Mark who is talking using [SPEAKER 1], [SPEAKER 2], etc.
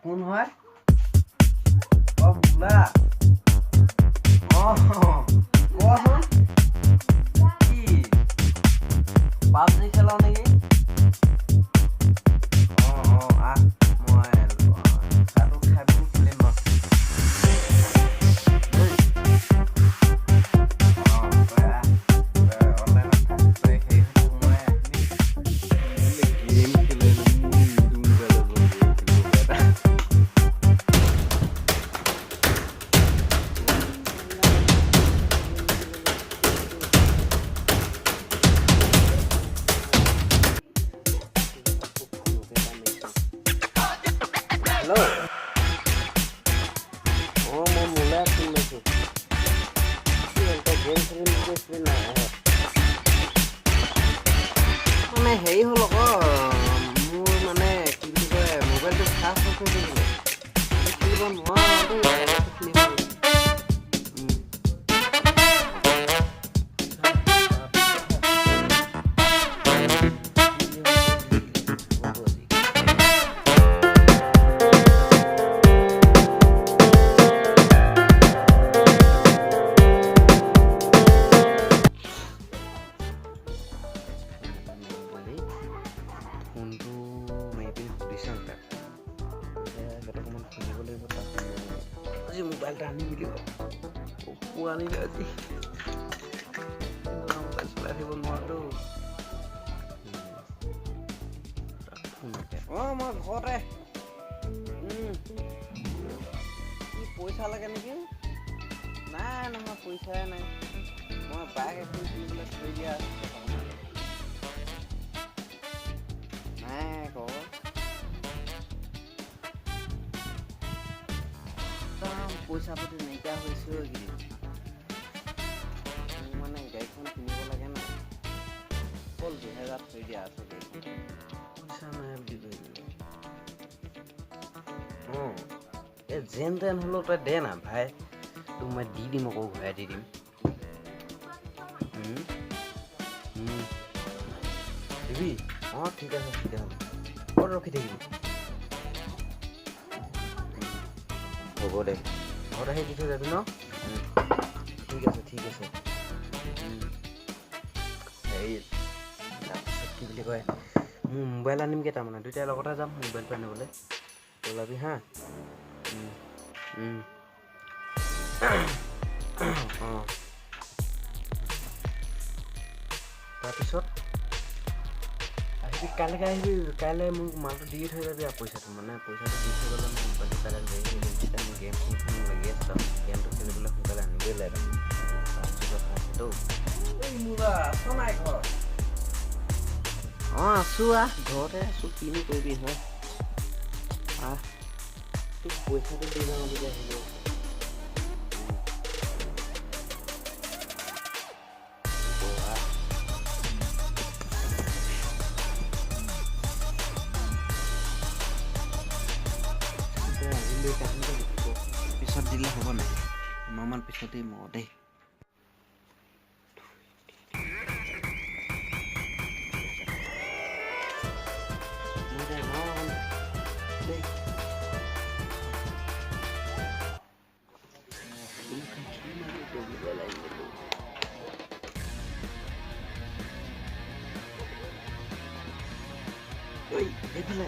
[SPEAKER 1] কোন হয় বোলা কোৱাচোন কি পাবজি খেলাও নেকি আহ মই চাহটো খাই পিনি খেলিম বাৰু Hello. Mau mulai film itu. Kita game film itu sebenarnya. Mana hei holo ko, mana kiri ko mobile tu khas hoke dulu. Kiri ko mau tu kiri. Untuk maybe bisa enggak? Saya kata teman sini boleh bertanya. Masih mobile tani gitu. Puan ini sih. Mobile selesai pun mau tu. Oh mau ঘরে. কি পয়সা লাগে নাকি? না না পয়সা নাই. মই ব্যাগ এখন কিনলে থৈ দিয়া আছে. পইচা পাতি নাইকিয়া হৈছে মানে গাড়ীখন কিনিব লাগে না অকল 2000 থৈ দিয়া আছে পইচা নাই বুলি এই যেন তেন হ'লেও তই দে না ভাই তোক মই দি দিম আকৌ ঘূৰাই দি দিম দিবি ঠিক আছে তেতিয়াহ'লে ক'ত ৰখি থাকিবি হ'ব দে ঘৰত আহি দি থৈ যাবি ন ঠিক আছে হেৰি তাৰপিছত কি বুলি কয় মোৰ মোবাইল আনিমগৈ তাৰমানে দুইটাই লগতে যাম মোবাইলটো আনিবলৈ ওলাবি হা তাৰপিছত আহিবি কাইলৈকে আহিবি কাইলৈ মোক মালটো দি থৈ যাবি আৰু পইচাটো মানে পইচাটো দি থৈ গ'লে মই মোবাইলটো কাইলৈ লৈ আহিম তেতিয়া মোৰ গেম চেমখন লাগি আছে গেমটো খেলিবলৈ সোনকালে আনিবই লাগে তাৰপিছত আছোঁ ঘৰতে আছোঁ কিনো কৰিবি হয় তোক পইচাটো দি যাওঁ বুলি আহিব পিছত দিলে হ'ব নাই এমাহমান পিছতেই মই দেই এইফালে